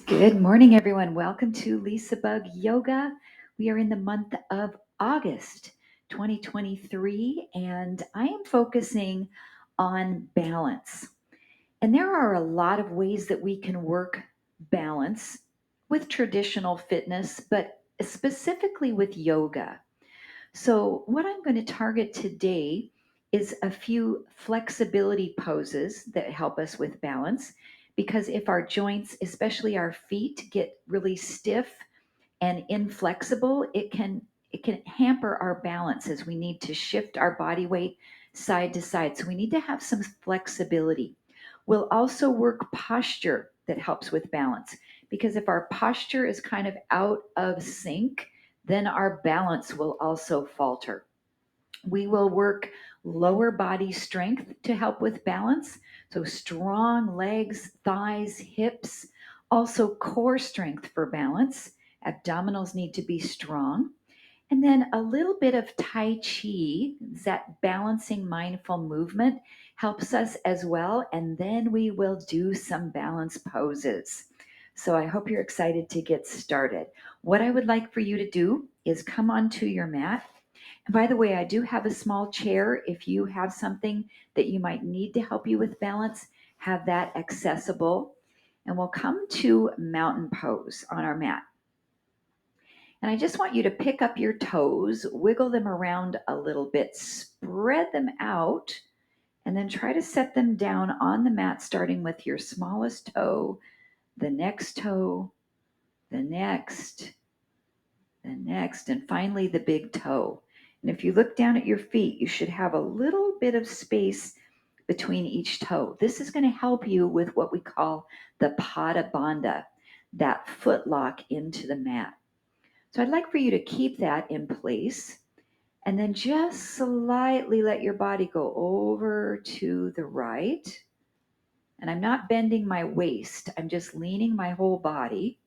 Good morning, everyone. Welcome to LisaBug Yoga. We are in the month of August 2023, and I am focusing on balance. And there are a lot of ways that we can work balance with traditional fitness, but specifically with yoga. So, what I'm going to target today is a few flexibility poses that help us with balance. Because if our joints, especially our feet, get really stiff and inflexible, it can hamper our balance as we need to shift our body weight side to side. So we need to have some flexibility. We'll also work posture that helps with balance, because if our posture is kind of out of sync, then our balance will also falter. We will work lower body strength to help with balance. So, strong legs, thighs, hips. Also, core strength for balance. Abdominals need to be strong. And then a little bit of Tai Chi, that balancing mindful movement, helps us as well. And then we will do some balance poses. So I hope you're excited to get started. What I would like for you to do is come onto your mat. And by the way, I do have a small chair. If you have something that you might need to help you with balance, have that accessible. And we'll come to mountain pose on our mat. And I just want you to pick up your toes, wiggle them around a little bit, spread them out, and then try to set them down on the mat, starting with your smallest toe, the next toe, the next, and finally the big toe. And if you look down at your feet, you should have a little bit of space between each toe. This is going to help you with what we call the pada bandha, that foot lock into the mat. So I'd like for you to keep that in place and then just slightly let your body go over to the right. And I'm not bending my waist, I'm just leaning my whole body.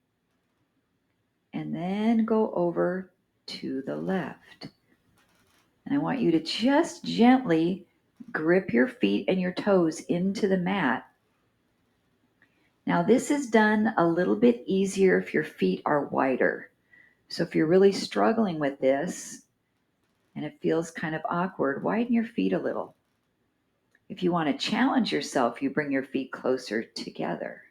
And then go over to the left. And I want you to just gently grip your feet and your toes into the mat. Now, this is done a little bit easier if your feet are wider. So if you're really struggling with this and it feels kind of awkward, widen your feet a little. If you want to challenge yourself, you bring your feet closer together.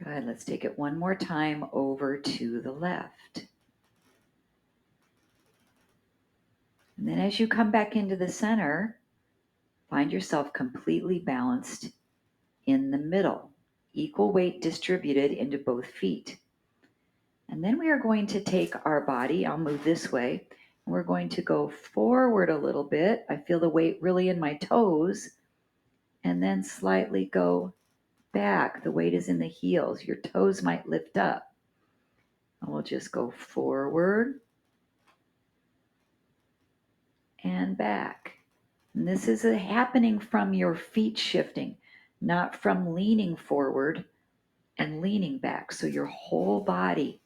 Good. Let's take it one more time over to the left. And then as you come back into the center, find yourself completely balanced in the middle, equal weight distributed into both feet. And then we are going to take our body, I'll move this way, and we're going to go forward a little bit. I feel the weight really in my toes, and then slightly go back. The weight is in the heels. Your toes might lift up. And we'll just go forward and back. And this is happening from your feet shifting, not from leaning forward and leaning back. So your whole body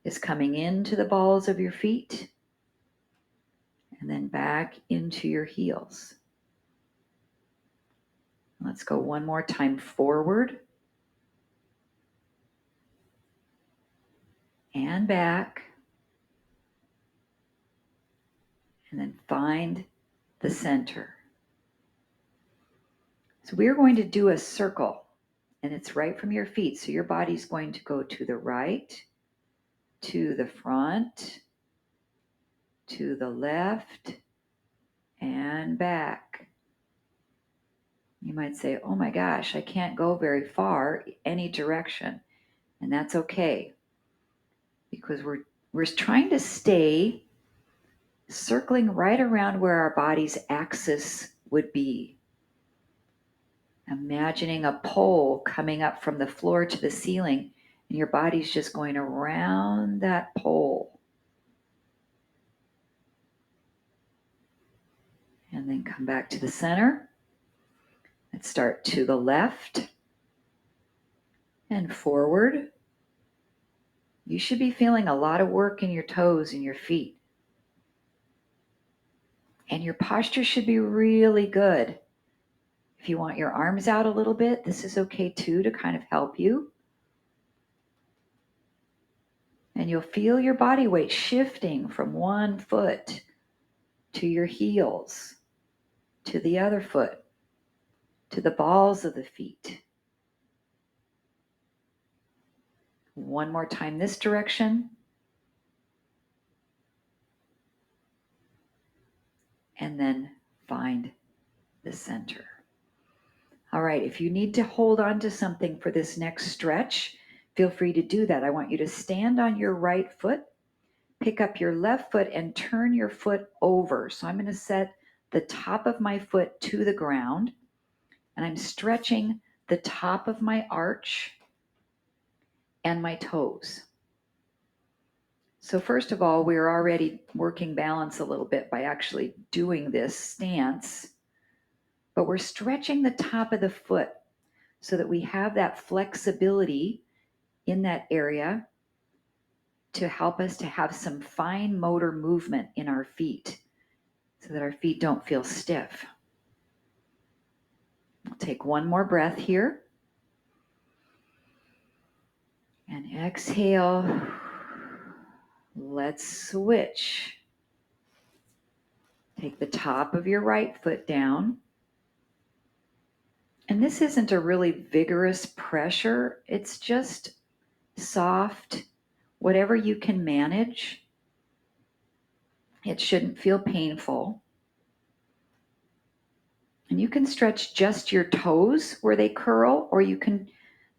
is coming into the balls of your feet and then back into your heels. Let's go one more time forward and back. And then find the center. So we're going to do a circle, and it's right from your feet. So your body's going to go to the right, to the front, to the left, and back. You might say, oh my gosh, I can't go very far any direction. And that's okay, because we're trying to stay circling right around where our body's axis would be. Imagining a pole coming up from the floor to the ceiling, and your body's just going around that pole. And then come back to the center. Let's start to the left and forward. You should be feeling a lot of work in your toes and your feet. And your posture should be really good. If you want your arms out a little bit, this is okay too, to kind of help you. And you'll feel your body weight shifting from one foot to your heels, to the other foot, to the balls of the feet. One more time this direction. And then find the center. All right, if you need to hold on to something for this next stretch, feel free to do that. I want you to stand on your right foot, pick up your left foot and turn your foot over. So I'm going to set the top of my foot to the ground, and I'm stretching the top of my arch and my toes. So first of all, we're already working balance a little bit by actually doing this stance, but we're stretching the top of the foot so that we have that flexibility in that area to help us to have some fine motor movement in our feet so that our feet don't feel stiff. I'll take one more breath here. And exhale. Let's switch. Take the top of your right foot down. And this isn't a really vigorous pressure. It's just soft, whatever you can manage. It shouldn't feel painful. And you can stretch just your toes where they curl, or you can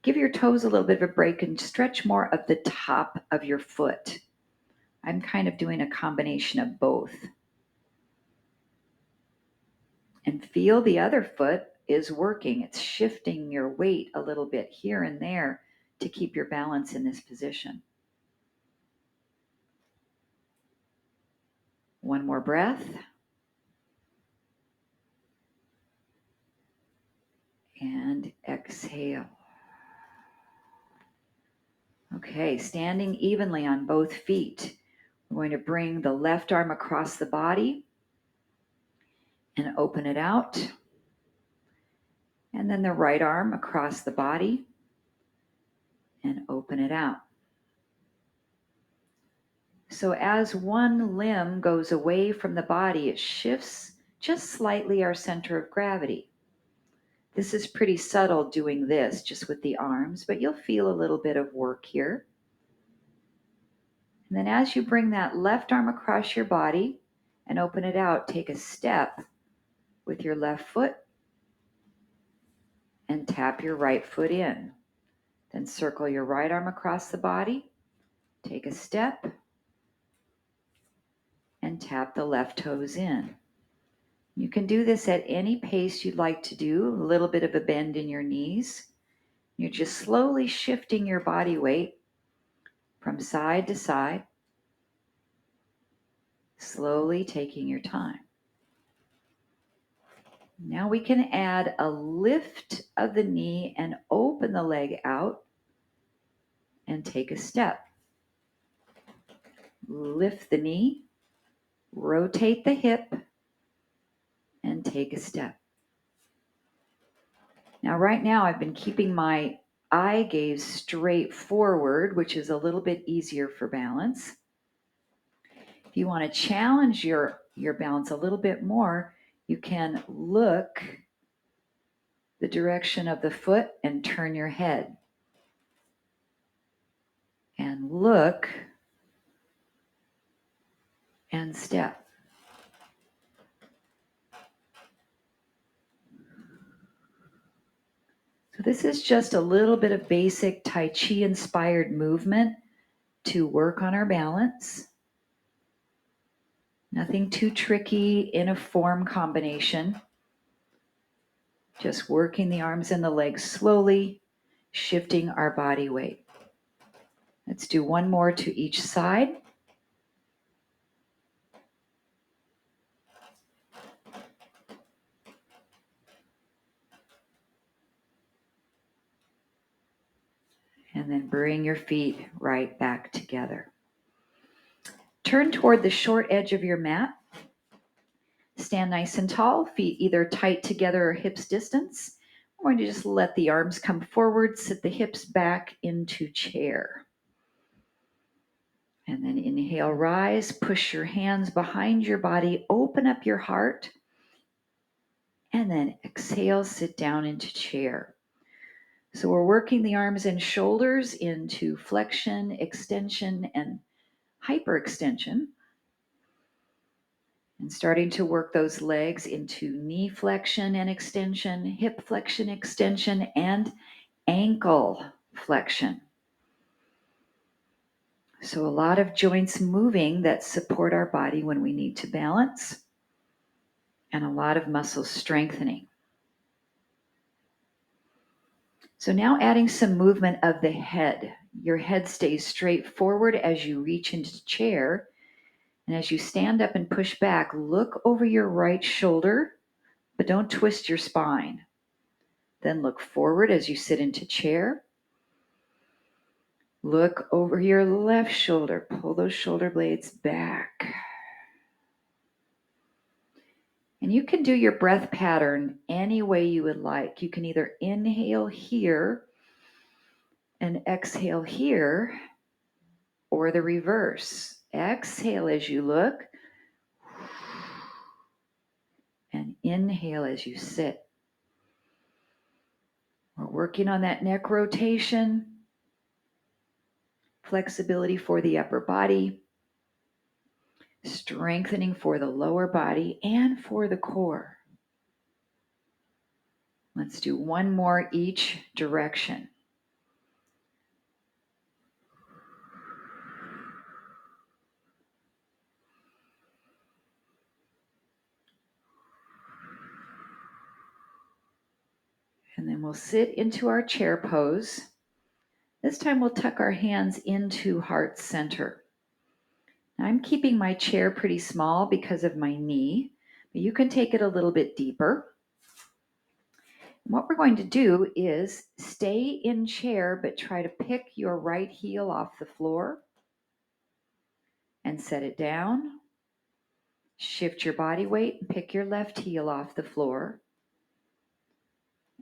give your toes a little bit of a break and stretch more of the top of your foot. I'm kind of doing a combination of both. And feel the other foot is working. It's shifting your weight a little bit here and there to keep your balance in this position. One more breath. And exhale. Okay, standing evenly on both feet. We're going to bring the left arm across the body and open it out. And then the right arm across the body and open it out. So as one limb goes away from the body, it shifts just slightly our center of gravity. This is pretty subtle doing this just with the arms, but you'll feel a little bit of work here. And then as you bring that left arm across your body and open it out, take a step with your left foot and tap your right foot in. Then circle your right arm across the body, take a step, and tap the left toes in. You can do this at any pace you'd like to do, a little bit of a bend in your knees. You're just slowly shifting your body weight from side to side, slowly taking your time. Now we can add a lift of the knee and open the leg out and take a step. Lift the knee, rotate the hip, and take a step. Now, right now, I've been keeping my eye gaze straight forward, which is a little bit easier for balance. If you want to challenge your balance a little bit more, you can look the direction of the foot and turn your head. And look and step. So this is just a little bit of basic Tai Chi inspired movement to work on our balance. Nothing too tricky in a form combination. Just working the arms and the legs slowly, shifting our body weight. Let's do one more to each side. And then bring your feet right back together. Turn toward the short edge of your mat. stand nice and tall, feet either tight together or hips distance. We're going to just let the arms come forward, sit the hips back into chair. And then inhale, rise, push your hands behind your body, open up your heart. And then exhale, sit down into chair. So we're working the arms and shoulders into flexion, extension, and hyperextension. And starting to work those legs into knee flexion and extension, hip flexion, extension, and ankle flexion. So a lot of joints moving that support our body when we need to balance, and a lot of muscles strengthening. So now adding some movement of the head. Your head stays straight forward as you reach into the chair. And as you stand up and push back, look over your right shoulder, but don't twist your spine. Then look forward as you sit into chair. Look over your left shoulder. Pull those shoulder blades back. And you can do your breath pattern any way you would like. You can either inhale here and exhale here, or the reverse. Exhale as you look, and inhale as you sit. We're working on that neck rotation, flexibility for the upper body, strengthening for the lower body and for the core. Let's do one more each direction. And then we'll sit into our chair pose. This time we'll tuck our hands into heart center. Now I'm keeping my chair pretty small because of my knee, but you can take it a little bit deeper. And what we're going to do is stay in chair, but try to pick your right heel off the floor and set it down. Shift your body weight and pick your left heel off the floor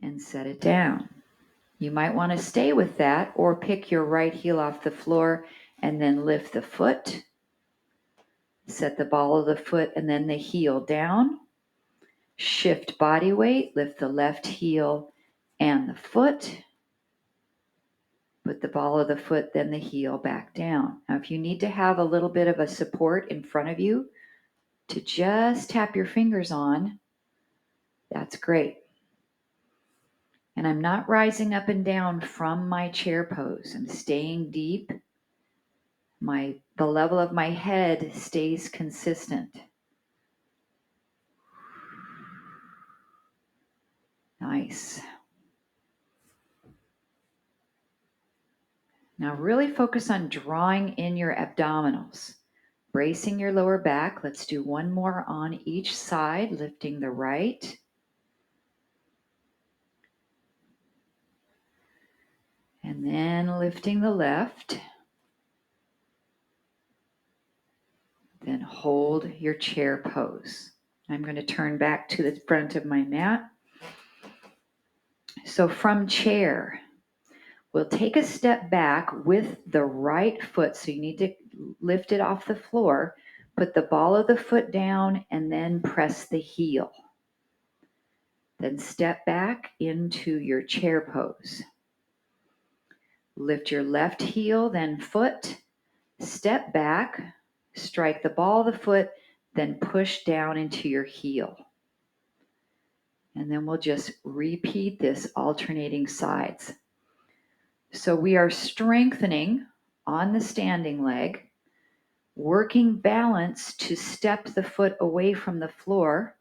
and set it down. You might want to stay with that or pick your right heel off the floor and then lift the foot. Set the ball of the foot and then the heel down. Shift body weight, lift the left heel and the foot. Put the ball of the foot, then the heel back down. Now, if you need to have a little bit of a support in front of you to just tap your fingers on, that's great. And I'm not rising up and down from my chair pose. I'm staying deep. The level of my head stays consistent. Nice. Now really focus on drawing in your abdominals. Bracing your lower back. Let's do one more on each side, lifting the right. And then lifting the left. Then hold your chair pose. I'm going to turn back to the front of my mat. So from chair, we'll take a step back with the right foot. So you need to lift it off the floor. Put the ball of the foot down and then press the heel. Then step back into your chair pose. Lift your left heel, then foot. Step back, strike the ball of the foot, then push down into your heel. And then we'll just repeat this alternating sides. So we are strengthening on the standing leg, working balance to step the foot away from the floor,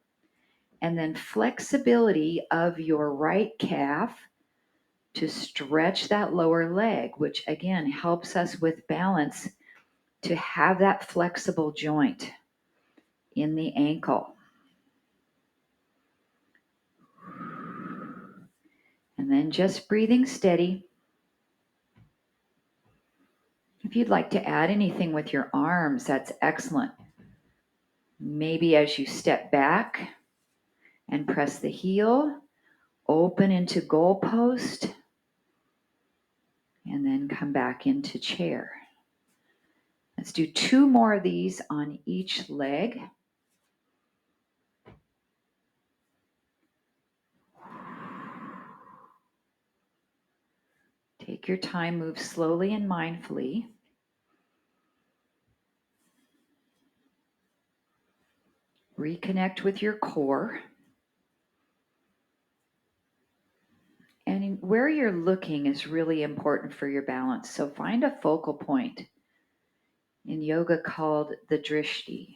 and then flexibility of your right calf to stretch that lower leg, which again helps us with balance to have that flexible joint in the ankle. And then just breathing steady. If you'd like to add anything with your arms, that's excellent. Maybe as you step back and press the heel, open into goal post, and then come back into chair. Let's do 2 more of these on each leg. Take your time, move slowly and mindfully. Reconnect with your core. And where you're looking is really important for your balance. So find a focal point, in yoga called the drishti.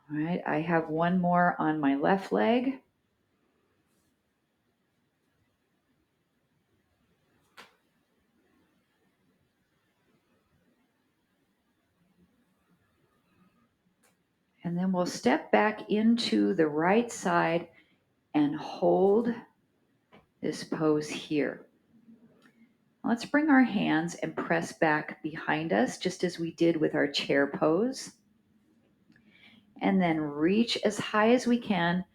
All right, I have 1 more on my left leg. And then we'll step back into the right side and hold this pose here. Let's bring our hands and press back behind us, just as we did with our chair pose. And then reach as high as we can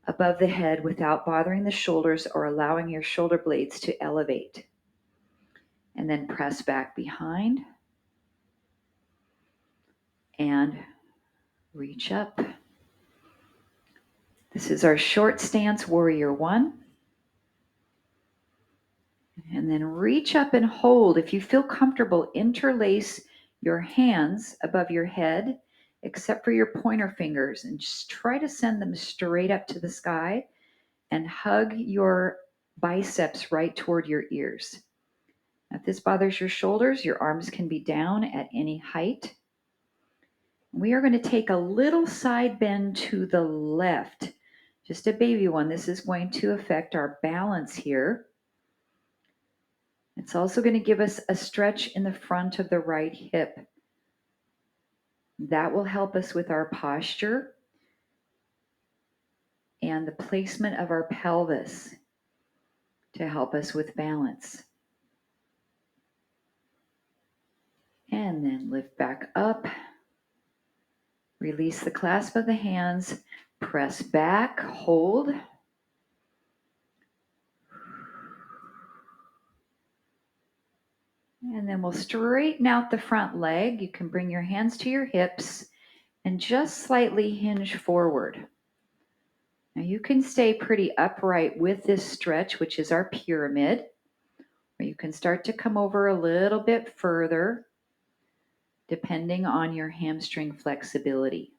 above the head without bothering the shoulders or allowing your shoulder blades to elevate. And then press back behind and reach up. This is our short stance, warrior 1. And then reach up and hold. If you feel comfortable, interlace your hands above your head, except for your pointer fingers, and just try to send them straight up to the sky and hug your biceps right toward your ears. If this bothers your shoulders, your arms can be down at any height. We are going to take a little side bend to the left, just a baby one. This is going to affect our balance here. It's also going to give us a stretch in the front of the right hip. That will help us with our posture and the placement of our pelvis to help us with balance. And then lift back up. Release the clasp of the hands. Press back, hold. And then we'll straighten out the front leg. You can bring your hands to your hips and just slightly hinge forward. Now you can stay pretty upright with this stretch, which is our pyramid, or you can start to come over a little bit further, depending on your hamstring flexibility.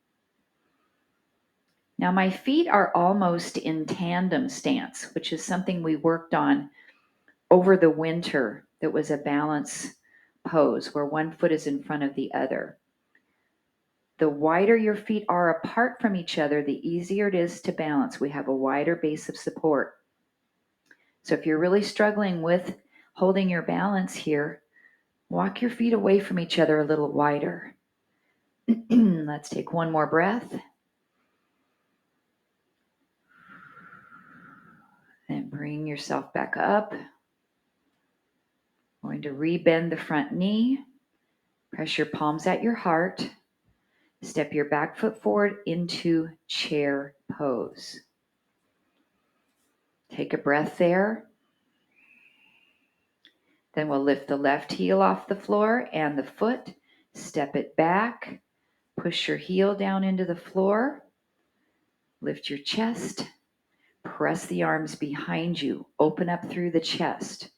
Now my feet are almost in tandem stance, which is something we worked on over the winter. That was a balance pose where one foot is in front of the other. The wider your feet are apart from each other, the easier it is to balance. We have a wider base of support. So if you're really struggling with holding your balance here, walk your feet away from each other a little wider. Let's take 1 more breath. Then bring yourself back up. Going to rebend the front knee. Press your palms at your heart. Step your back foot forward into chair pose. Take a breath there. Then we'll lift the left heel off the floor and the foot. Step it back. Push your heel down into the floor. Lift your chest. Press the arms behind you. Open up through the chest.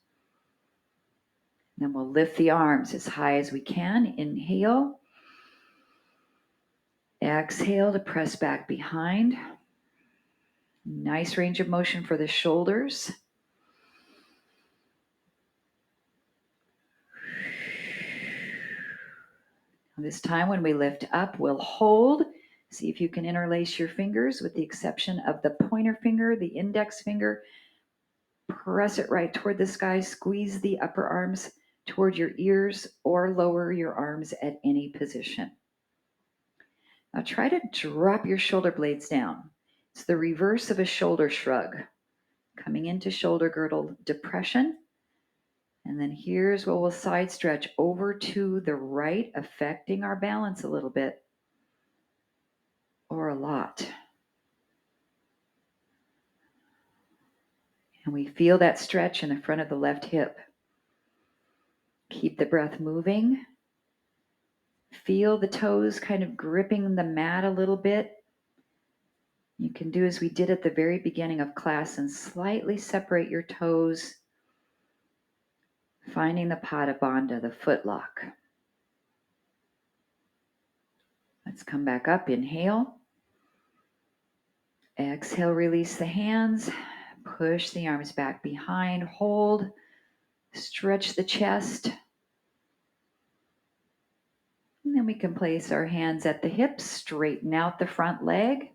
Then we'll lift the arms as high as we can. Inhale. Exhale to press back behind. Nice range of motion for the shoulders. This time when we lift up, we'll hold. See if you can interlace your fingers with the exception of the pointer finger, the index finger. Press it right toward the sky. Squeeze the upper arms toward your ears or lower your arms at any position. Now try to drop your shoulder blades down. It's the reverse of a shoulder shrug. Coming into shoulder girdle depression And then here's where we'll side stretch over to the right, affecting our balance a little bit or a lot. And we feel that stretch in the front of the left hip. Keep the breath moving. Feel the toes kind of gripping the mat a little bit. You can do as we did at the very beginning of class and slightly separate your toes, finding the Pada Bandha, the foot lock. Let's come back up. Inhale. Exhale, release the hands. Push the arms back behind. Hold. Stretch the chest. And then we can place our hands at the hips, straighten out the front leg.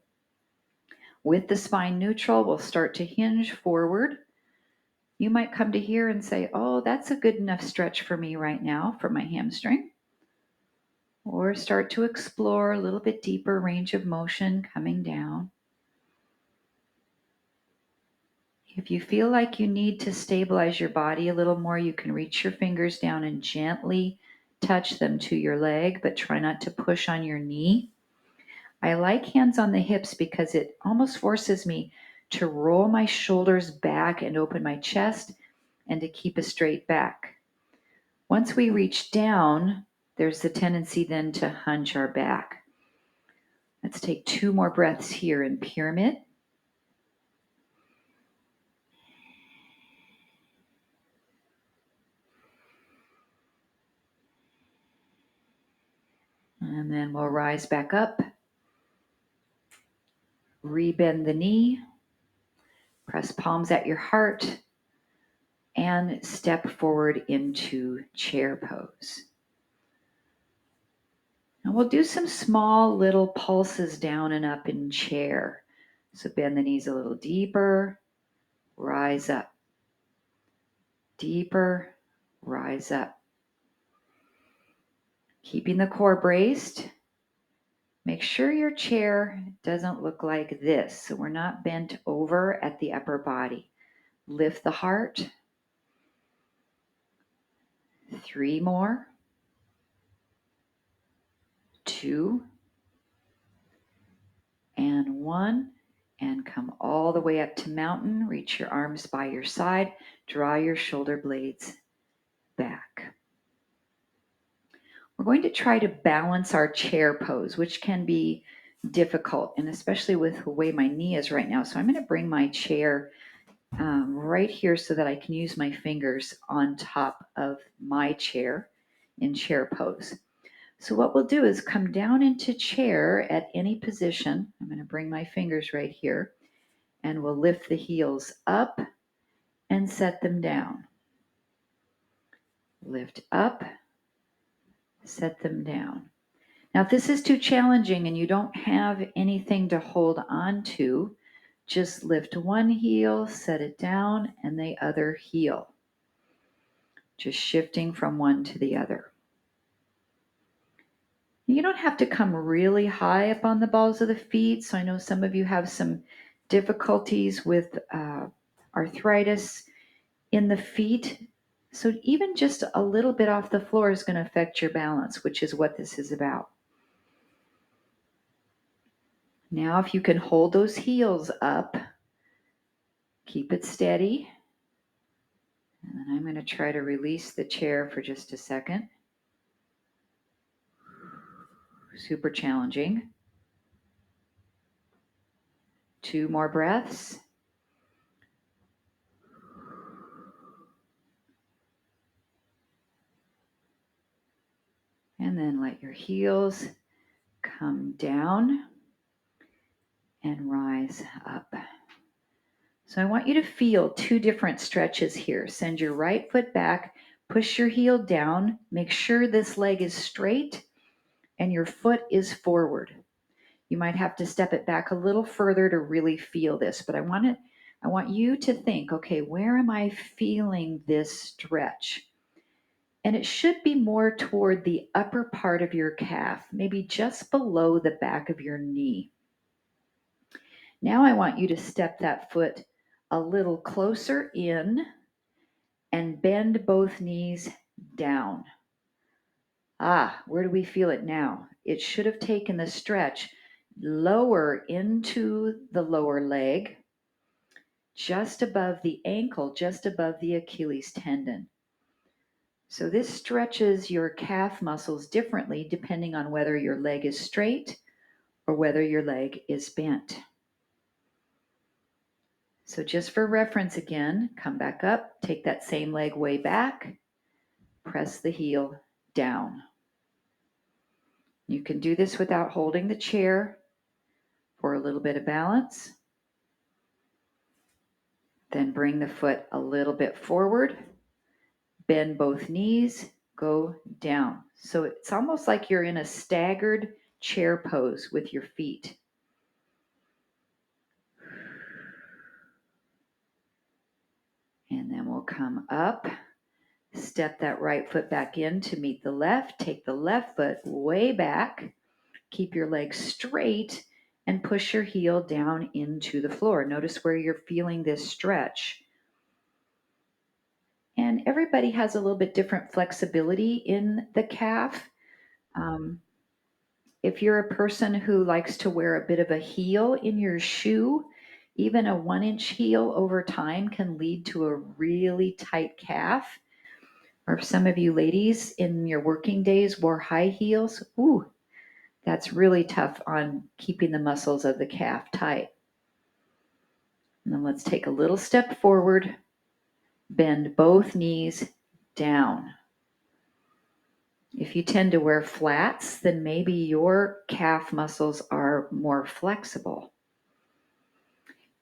With the spine neutral, we'll start to hinge forward. You might come to here and say, oh, that's a good enough stretch for me right now for my hamstring. Or start to explore a little bit deeper range of motion coming down. If you feel like you need to stabilize your body a little more, you can reach your fingers down and gently touch them to your leg, but try not to push on your knee. I like hands on the hips because it almost forces me to roll my shoulders back and open my chest and to keep a straight back. Once we reach down, there's the tendency then to hunch our back. Let's take 2 more breaths here in pyramid. And then we'll rise back up. Rebend the knee. Press palms at your heart. And step forward into chair pose. And we'll do some small little pulses down and up in chair. So bend the knees a little deeper. Rise up. Deeper. Rise up. Keeping the core braced. Make sure your chair doesn't look like this, so we're not bent over at the upper body. Lift the heart. 3 more. 2. And 1. And come all the way up to mountain. Reach your arms by your side. Draw your shoulder blades back. We're going to try to balance our chair pose, which can be difficult, and especially with the way my knee is right now. So I'm going to bring my chair right here so that I can use my fingers on top of my chair in chair pose. So what we'll do is come down into chair at any position. I'm going to bring my fingers right here, and we'll lift the heels up and set them down. Lift up, set them down. Now, if this is too challenging and you don't have anything to hold on to, just lift one heel, set it down, and the other heel. Just shifting from one to the other. You don't have to come really high up on the balls of the feet. So I know some of you have some difficulties with arthritis in the feet. So even just a little bit off the floor is going to affect your balance, which is what this is about. Now, if you can hold those heels up, keep it steady. And then I'm going to try to release the chair for just a second. Super challenging. 2 more breaths. And then let your heels come down and rise up. So I want you to feel 2 different stretches here. Send your right foot back, push your heel down, make sure this leg is straight and your foot is forward. You might have to step it back a little further to really feel this, but I want you to think, okay, where am I feeling this stretch? And it should be more toward the upper part of your calf, maybe just below the back of your knee. Now I want you to step that foot a little closer in and bend both knees down. Where do we feel it now? It should have taken the stretch lower into the lower leg, just above the ankle, just above the Achilles tendon. So this stretches your calf muscles differently depending on whether your leg is straight or whether your leg is bent. So just for reference again, come back up, take that same leg way back, press the heel down. You can do this without holding the chair for a little bit of balance. Then bring the foot a little bit forward, bend both knees, go down. So it's almost like you're in a staggered chair pose with your feet. And then we'll come up, step that right foot back in to meet the left, take the left foot way back, keep your legs straight, and push your heel down into the floor. Notice where you're feeling this stretch. And everybody has a little bit different flexibility in the calf. If you're a person who likes to wear a bit of a heel in your shoe, even a 1-inch heel over time can lead to a really tight calf. Or if some of you ladies in your working days wore high heels, that's really tough on keeping the muscles of the calf tight. And then let's take a little step forward, bend both knees down. If you tend to wear flats, then maybe your calf muscles are more flexible.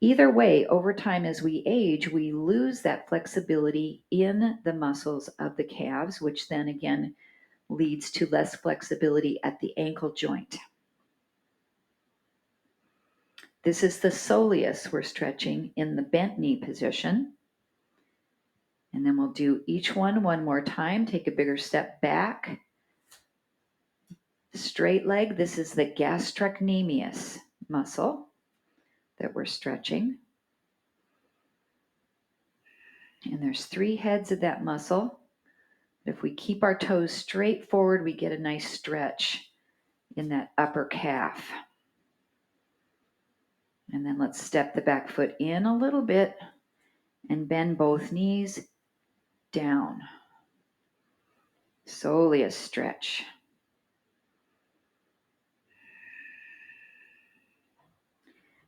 Either way, over time as we age, we lose that flexibility in the muscles of the calves, which then again leads to less flexibility at the ankle joint. This is the soleus we're stretching in the bent knee position. And then we'll do each one more time. Take a bigger step back. Straight leg, this is the gastrocnemius muscle that we're stretching. And there's 3 heads of that muscle. If we keep our toes straight forward, we get a nice stretch in that upper calf. And then let's step the back foot in a little bit and bend both knees down. Soleus stretch.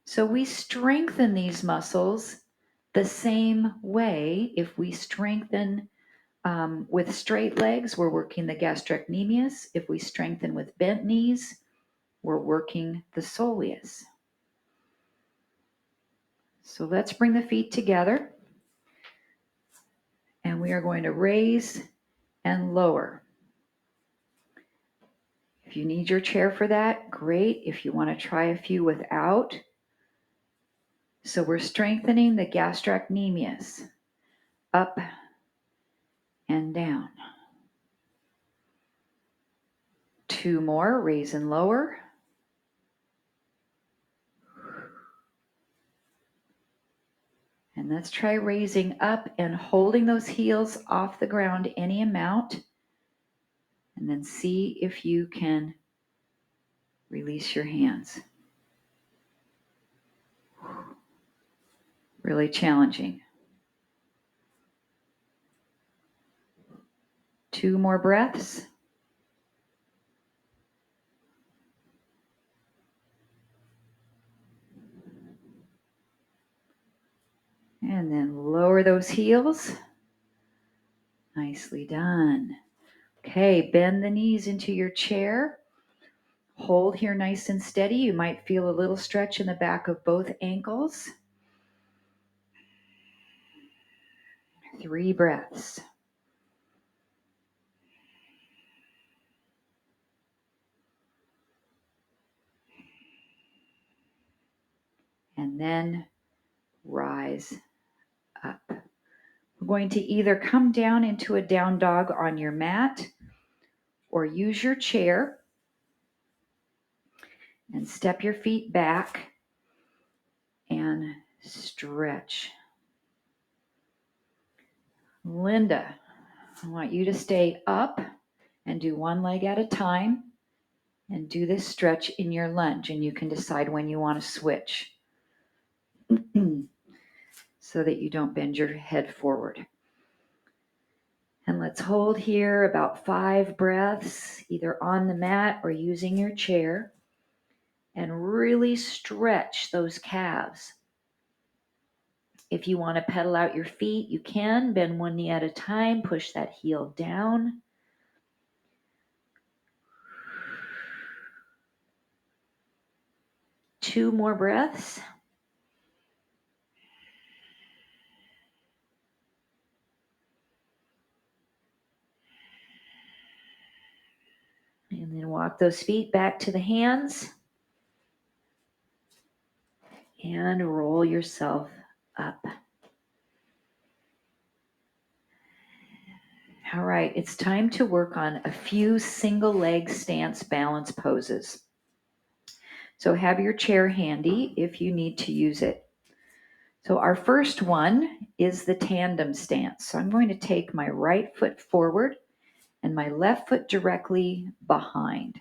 So we strengthen these muscles the same way. If we strengthen with straight legs, we're working the gastrocnemius. If we strengthen with bent knees, we're working the soleus. So let's bring the feet together. And we are going to raise and lower. If you need your chair for that, great. If you want to try a few without. So we're strengthening the gastrocnemius, up and down. 2 more, raise and lower. And let's try raising up and holding those heels off the ground any amount. And then see if you can release your hands. Really challenging. 2 more breaths. And then lower those heels. Nicely done. Okay, bend the knees into your chair. Hold here nice and steady. You might feel a little stretch in the back of both ankles. 3 breaths. And then rise up. We're going to either come down into a down dog on your mat or use your chair and step your feet back and stretch. Linda, I want you to stay up and do one leg at a time and do this stretch in your lunge, and you can decide when you want to switch so that you don't bend your head forward. And let's hold here about 5 breaths, either on the mat or using your chair, and really stretch those calves. If you want to pedal out your feet, you can. Bend one knee at a time, push that heel down. Two more breaths. And then walk those feet back to the hands. And roll yourself up. All right, it's time to work on a few single leg stance balance poses. So have your chair handy if you need to use it. So our first one is the tandem stance. So I'm going to take my right foot forward and my left foot directly behind.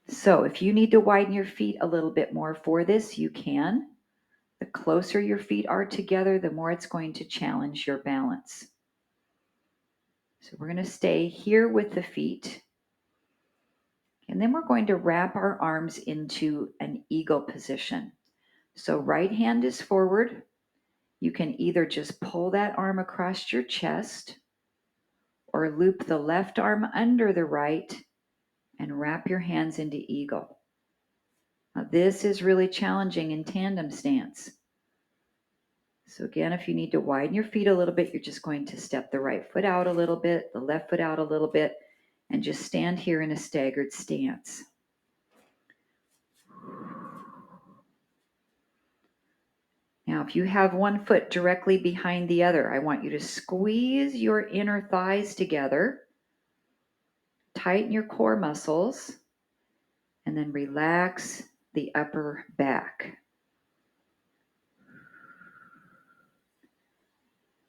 So if you need to widen your feet a little bit more for this, you can. The closer your feet are together, the more it's going to challenge your balance. So we're going to stay here with the feet. And then we're going to wrap our arms into an eagle position. So right hand is forward. You can either just pull that arm across your chest or loop the left arm under the right and wrap your hands into eagle. Now this is really challenging in tandem stance. So again, if you need to widen your feet a little bit, you're just going to step the right foot out a little bit, the left foot out a little bit, and just stand here in a staggered stance. Now, if you have one foot directly behind the other, I want you to squeeze your inner thighs together, tighten your core muscles, and then relax the upper back.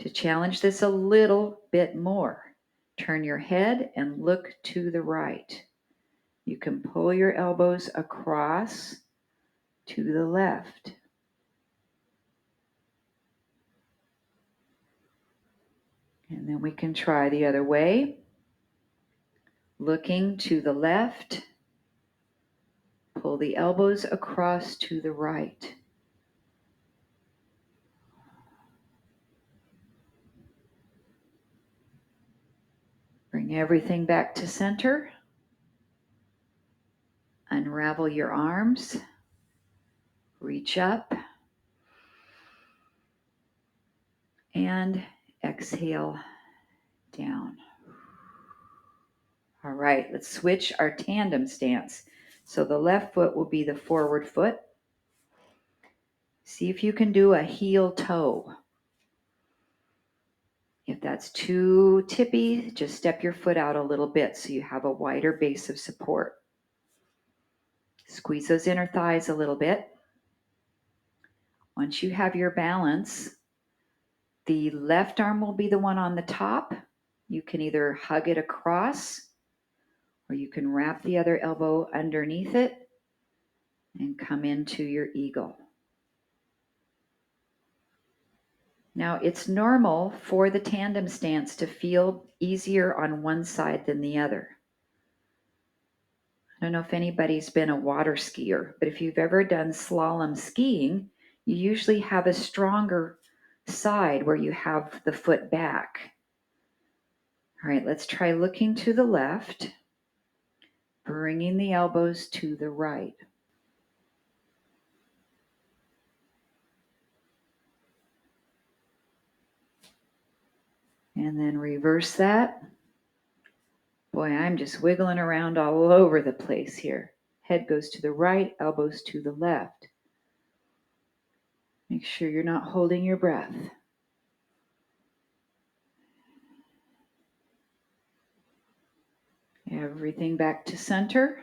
To challenge this a little bit more, turn your head and look to the right. You can pull your elbows across to the left. And then we can try the other way. Looking to the left, pull the elbows across to the right. Bring everything back to center. Unravel your arms. Reach up. And exhale down. All right, let's switch our tandem stance. So the left foot will be the forward foot. See if you can do a heel toe. If that's too tippy, just step your foot out a little bit so you have a wider base of support. Squeeze those inner thighs a little bit. Once you have your balance, the left arm will be the one on the top. You can either hug it across or you can wrap the other elbow underneath it and come into your eagle. Now, it's normal for the tandem stance to feel easier on one side than the other. I don't know if anybody's been a water skier, but if you've ever done slalom skiing, you usually have a stronger side where you have the foot back. All right, let's try looking to the left, bringing the elbows to the right. And then reverse that. Boy, I'm just wiggling around all over the place here. Head goes to the right, elbows to the left. Make sure you're not holding your breath. Everything back to center.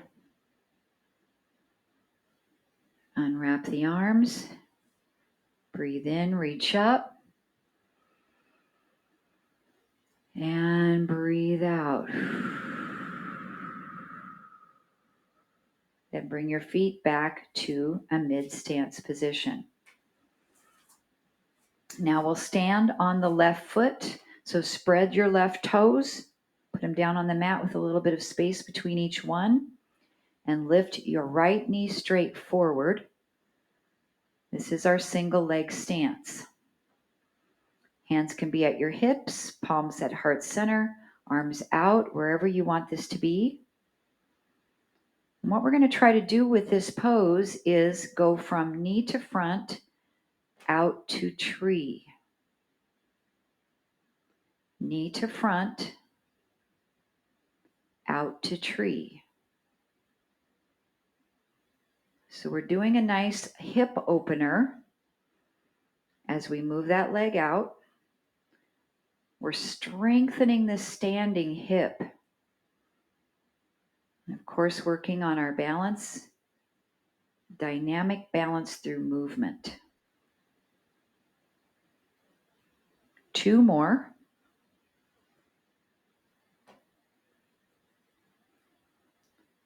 Unwrap the arms. Breathe in, reach up. And breathe out. Then bring your feet back to a mid-stance position. Now we'll stand on the left foot. So spread your left toes, put them down on the mat with a little bit of space between each one, and lift your right knee straight forward. This is our single leg stance. Hands can be at your hips, palms at heart center, arms out, wherever you want this to be. And what we're going to try to do with this pose is go from knee to front, out to tree. Knee to front, out to tree. So we're doing a nice hip opener as we move that leg out. We're strengthening the standing hip. And of course, working on our balance, dynamic balance through movement. 2 more.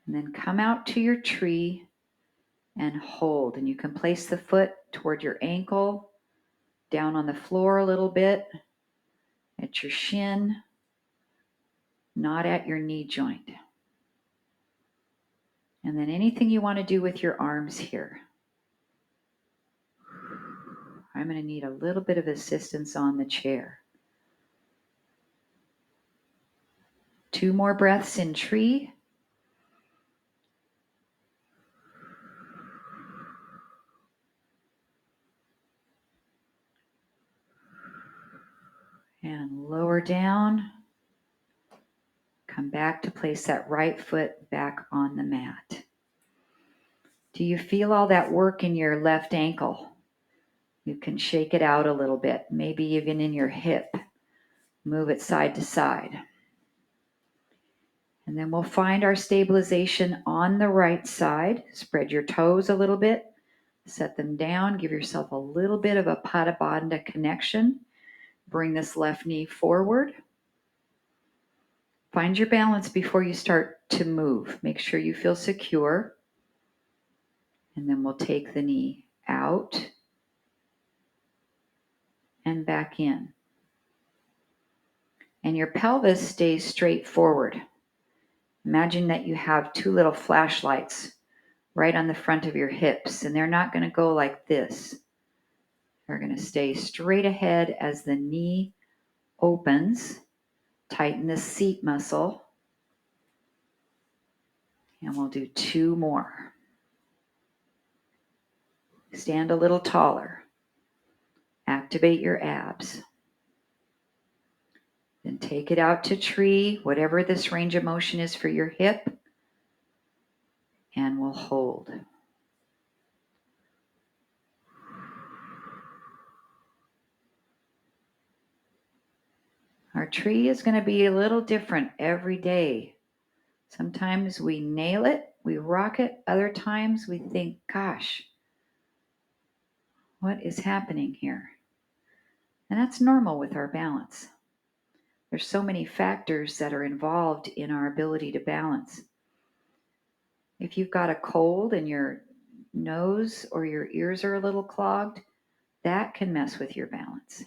And then come out to your tree and hold. And you can place the foot toward your ankle, down on the floor a little bit, at your shin, not at your knee joint. And then anything you want to do with your arms here. I'm going to need a little bit of assistance on the chair. 2 more breaths in tree. And lower down. Come back to place that right foot back on the mat. Do you feel all that work in your left ankle? You can shake it out a little bit, maybe even in your hip. Move it side to side. And then we'll find our stabilization on the right side. Spread your toes a little bit. Set them down. Give yourself a little bit of a Pada Bandha connection. Bring this left knee forward. Find your balance before you start to move. Make sure you feel secure. And then we'll take the knee out and back in. And your pelvis stays straight forward. Imagine that you have 2 little flashlights right on the front of your hips, and they're not going to go like this. They're going to stay straight ahead as the knee opens. Tighten the seat muscle. And we'll do 2 more. Stand a little taller. Activate your abs. Then take it out to tree, whatever this range of motion is for your hip. And we'll hold. Our tree is going to be a little different every day. Sometimes we nail it, we rock it. Other times we think, gosh, what is happening here? And that's normal with our balance. There's so many factors that are involved in our ability to balance. If you've got a cold and your nose or your ears are a little clogged, that can mess with your balance.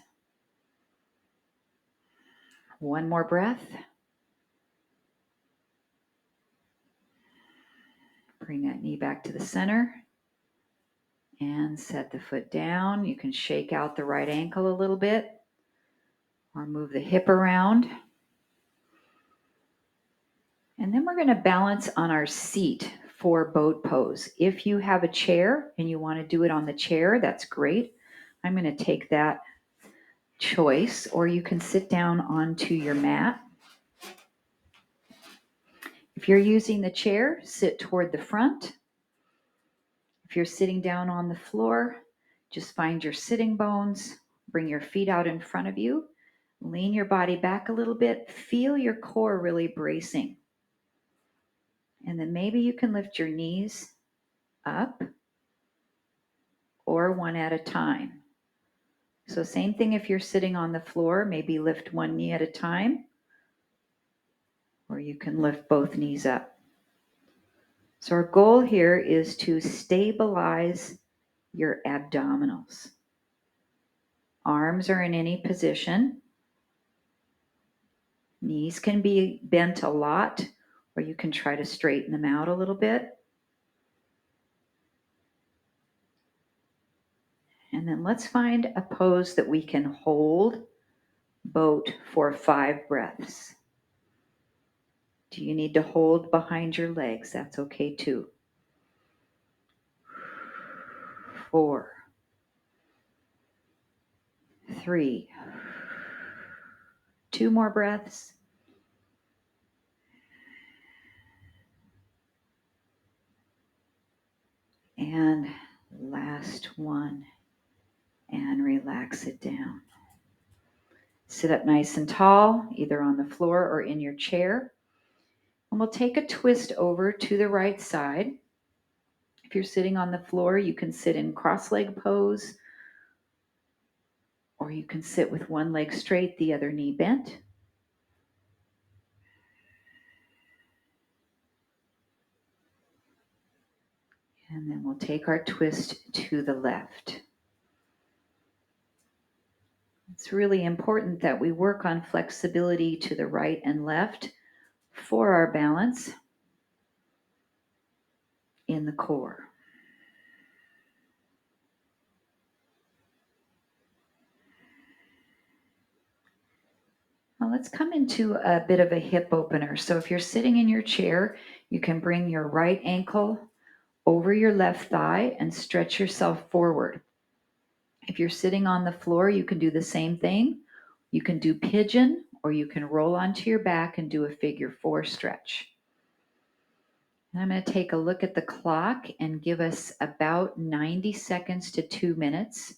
1 more breath. Bring that knee back to the center and set the foot down. You can shake out the right ankle a little bit or move the hip around. And then we're going to balance on our seat for boat pose. If you have a chair and you want to do it on the chair, that's great. I'm going to take that choice, or you can sit down onto your mat. If you're using the chair, sit toward the front. If you're sitting down on the floor, just find your sitting bones, bring your feet out in front of you, lean your body back a little bit, feel your core really bracing. And then maybe you can lift your knees up or one at a time. So same thing if you're sitting on the floor, maybe lift one knee at a time or you can lift both knees up. So our goal here is to stabilize your abdominals. Arms are in any position. Knees can be bent a lot, or you can try to straighten them out a little bit. And then let's find a pose that we can hold boat for 5 breaths. Do you need to hold behind your legs? That's okay too. 4, 3, 2 more breaths. And last one. And relax it down. Sit up nice and tall, either on the floor or in your chair. And we'll take a twist over to the right side. If you're sitting on the floor, you can sit in cross-leg pose, or you can sit with one leg straight, the other knee bent. And then we'll take our twist to the left. It's really important that we work on flexibility to the right and left for our balance in the core. Now let's come into a bit of a hip opener. So if you're sitting in your chair, you can bring your right ankle over your left thigh and stretch yourself forward. If you're sitting on the floor, you can do the same thing. You can do pigeon, or you can roll onto your back and do a figure 4 stretch. And I'm going to take a look at the clock and give us about 90 seconds to 2 minutes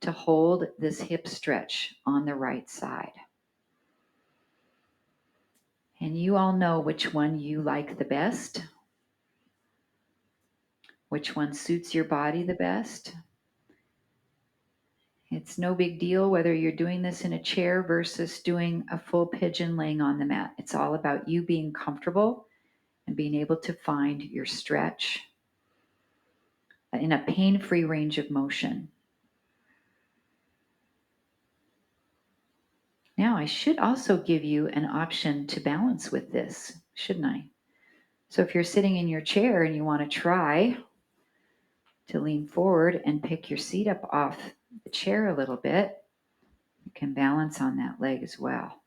to hold this hip stretch on the right side. And you all know which one you like the best, which one suits your body the best. It's no big deal whether you're doing this in a chair versus doing a full pigeon laying on the mat. It's all about you being comfortable and being able to find your stretch in a pain-free range of motion. Now, I should also give you an option to balance with this, shouldn't I? So if you're sitting in your chair and you want to try to lean forward and pick your seat up off the chair a little bit, you can balance on that leg as well.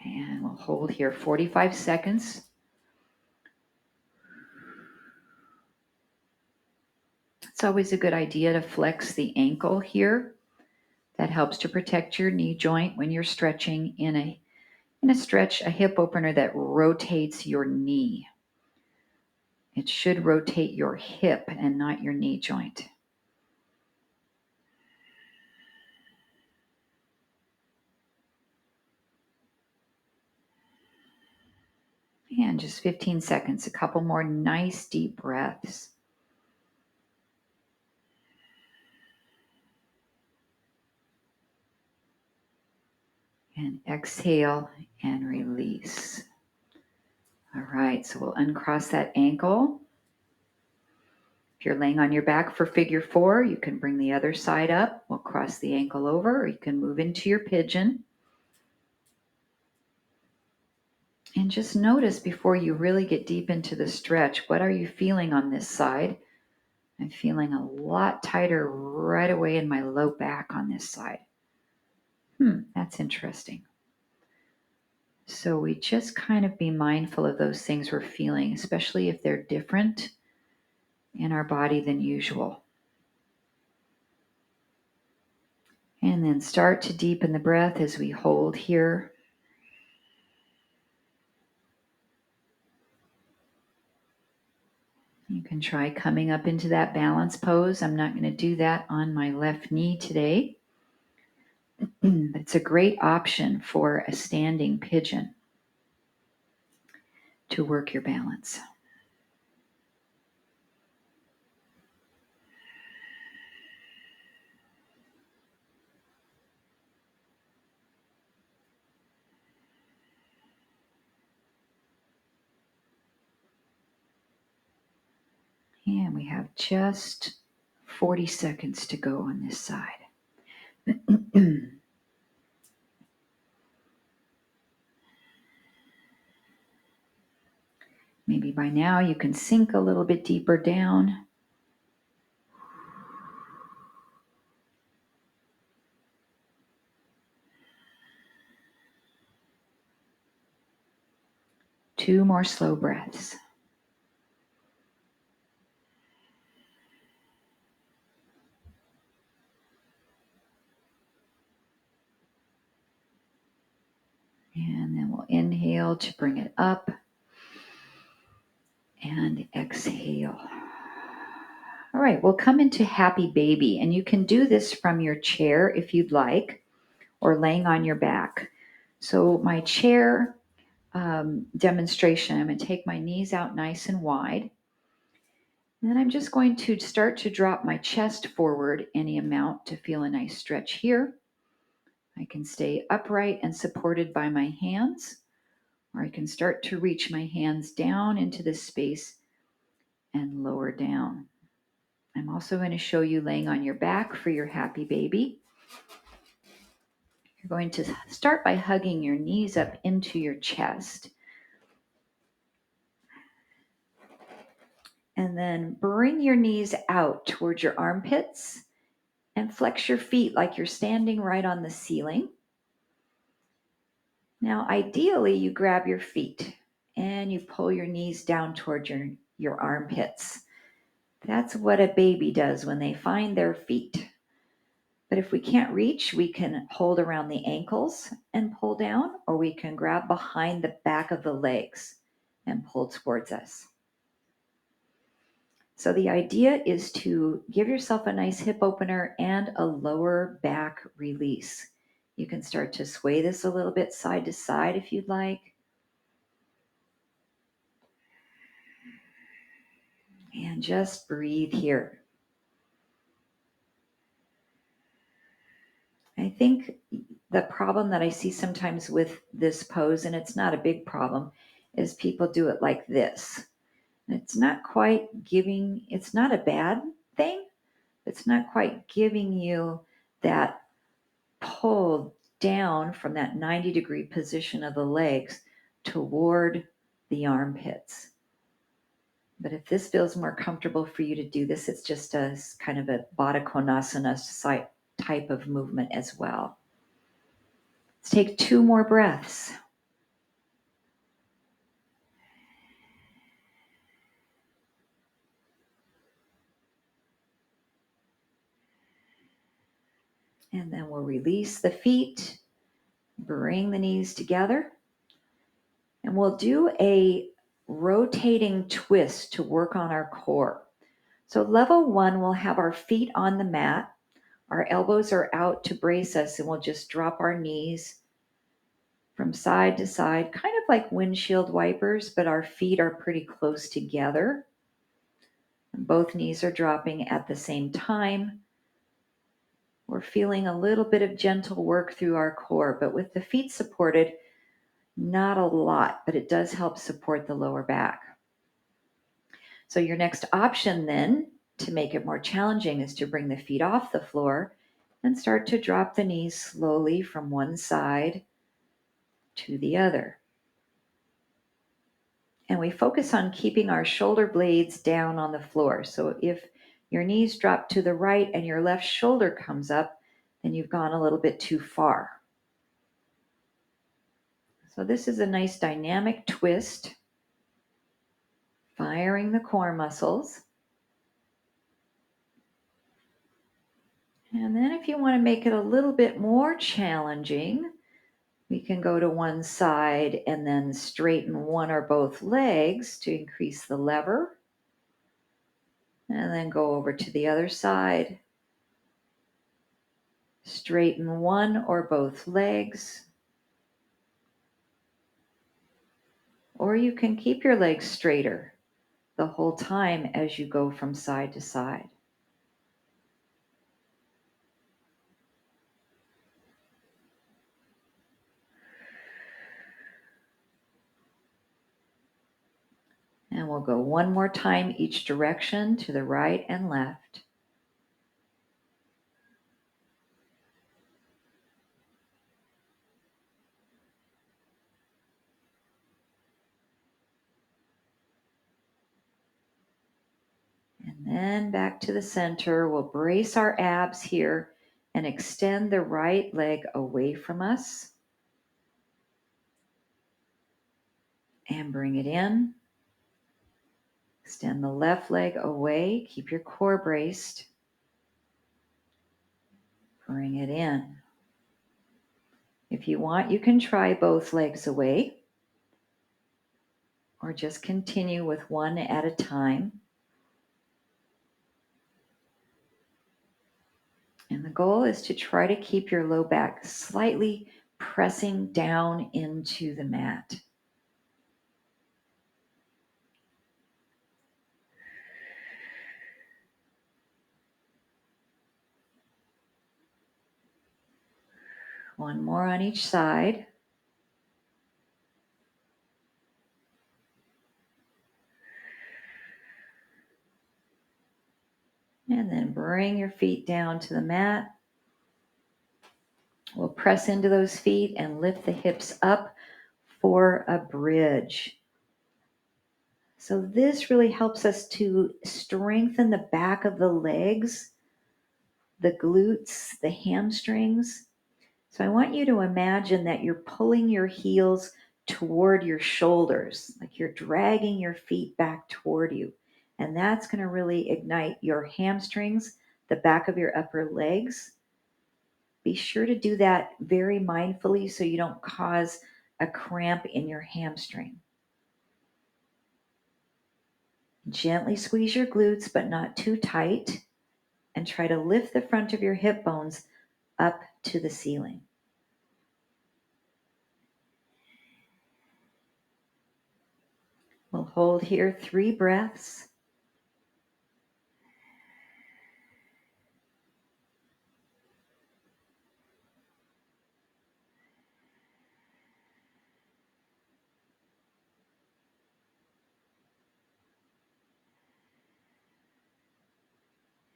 And we'll hold here 45 seconds. It's always a good idea to flex the ankle here. That helps to protect your knee joint when you're stretching in a stretch, a hip opener that rotates your knee. It should rotate your hip and not your knee joint. And just 15 seconds, a couple more nice deep breaths. And exhale and release. All right, so we'll uncross that ankle. If you're laying on your back for figure 4, you can bring the other side up. We'll cross the ankle over, or you can move into your pigeon. And just notice before you really get deep into the stretch, what are you feeling on this side? I'm feeling a lot tighter right away in my low back on this side. That's interesting. So we just kind of be mindful of those things we're feeling, especially if they're different in our body than usual. And then start to deepen the breath as we hold here. You can try coming up into that balance pose. I'm not going to do that on my left knee today. But it's a great option for a standing pigeon to work your balance. And we have just 40 seconds to go on this side. Maybe by now you can sink a little bit deeper down. Two more slow breaths. And then we'll inhale to bring it up and exhale. All right, we'll come into happy baby, and you can do this from your chair if you'd like, or laying on your back. So my chair demonstration, I'm going to take my knees out nice and wide. And then I'm just going to start to drop my chest forward any amount to feel a nice stretch here. I can stay upright and supported by my hands, or I can start to reach my hands down into this space and lower down. I'm also going to show you laying on your back for your happy baby. You're going to start by hugging your knees up into your chest. And then bring your knees out towards your armpits and flex your feet like you're standing right on the ceiling. Now, ideally, you grab your feet and you pull your knees down toward your armpits. That's what a baby does when they find their feet. But if we can't reach, we can hold around the ankles and pull down, or we can grab behind the back of the legs and pull towards us. So the idea is to give yourself a nice hip opener and a lower back release. You can start to sway this a little bit side to side if you'd like. And just breathe here. I think the problem that I see sometimes with this pose, and it's not a big problem, is people do it like this. It's not quite giving, it's not a bad thing. It's not quite giving you that pull down from that 90-degree position of the legs toward the armpits. But if this feels more comfortable for you to do this, it's just a kind of a Baddha Konasana type of movement as well. Let's take 2 more breaths. And then we'll release the feet, bring the knees together, and we'll do a rotating twist to work on our core. So level 1, we'll have our feet on the mat. Our elbows are out to brace us, and we'll just drop our knees from side to side, kind of like windshield wipers, but our feet are pretty close together. And both knees are dropping at the same time. We're feeling a little bit of gentle work through our core, but with the feet supported, not a lot, but it does help support the lower back. So your next option then, to make it more challenging, is to bring the feet off the floor and start to drop the knees slowly from one side to the other. And we focus on keeping our shoulder blades down on the floor. So if your knees drop to the right and your left shoulder comes up, then you've gone a little bit too far. So this is a nice dynamic twist, firing the core muscles. And then if you want to make it a little bit more challenging, we can go to one side and then straighten one or both legs to increase the lever. And then go over to the other side. Straighten one or both legs. Or you can keep your legs straighter the whole time as you go from side to side. And we'll go one more time each direction to the right and left. And then back to the center. We'll brace our abs here and extend the right leg away from us. And bring it in. Extend the left leg away. Keep your core braced. Bring it in. If you want, you can try both legs away or just continue with one at a time. And the goal is to try to keep your low back slightly pressing down into the mat. One more on each side. And then bring your feet down to the mat. We'll press into those feet and lift the hips up for a bridge. So this really helps us to strengthen the back of the legs, the glutes, the hamstrings. So I want you to imagine that you're pulling your heels toward your shoulders, like you're dragging your feet back toward you. And that's going to really ignite your hamstrings, the back of your upper legs. Be sure to do that very mindfully so you don't cause a cramp in your hamstring. Gently squeeze your glutes, but not too tight, and try to lift the front of your hip bones up to the ceiling. We'll hold here 3 breaths.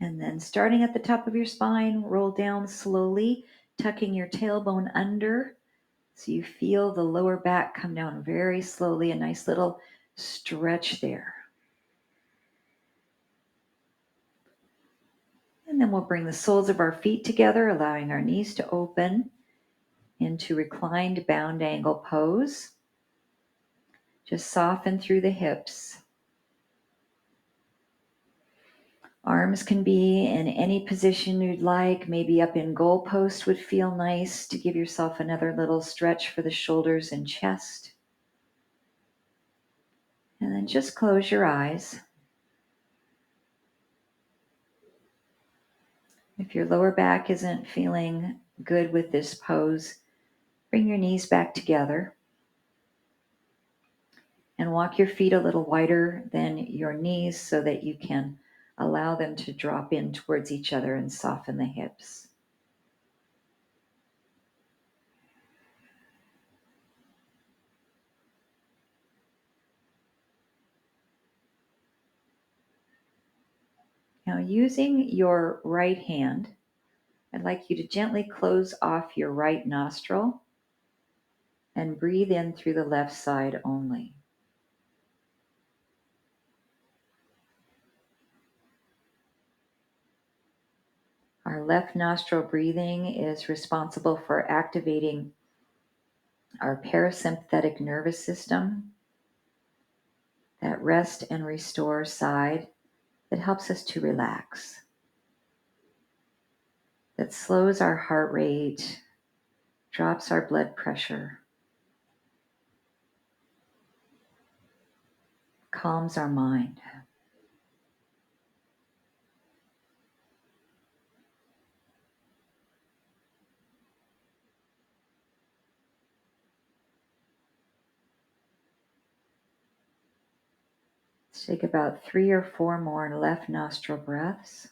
And then starting at the top of your spine, roll down slowly, tucking your tailbone under so you feel the lower back come down very slowly, a nice little stretch there. And then we'll bring the soles of our feet together, allowing our knees to open into reclined bound angle pose. Just soften through the hips. Arms can be in any position you'd like. Maybe up in goalpost would feel nice to give yourself another little stretch for the shoulders and chest. And then just close your eyes. If your lower back isn't feeling good with this pose, bring your knees back together and walk your feet a little wider than your knees so that you can allow them to drop in towards each other and soften the hips. Now, using your right hand, I'd like you to gently close off your right nostril and breathe in through the left side only. Our left nostril breathing is responsible for activating our parasympathetic nervous system, that rest and restore side that helps us to relax, that slows our heart rate, drops our blood pressure, calms our mind. Let's take about 3 or 4 more left nostril breaths.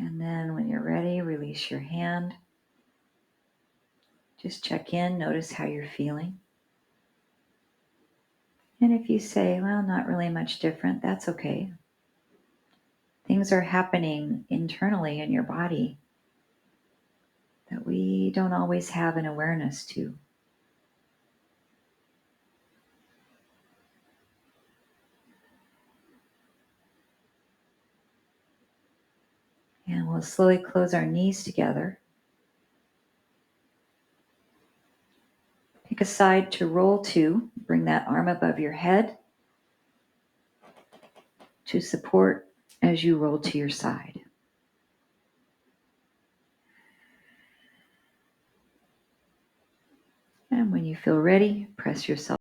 And then when you're ready, release your hand. Just check in, notice how you're feeling. And if you say, well, not really much different, that's okay. Things are happening internally in your body that we don't always have an awareness to. And we'll slowly close our knees together. Pick a side to roll to. Bring that arm above your head to support as you roll to your side. And when you feel ready, press yourself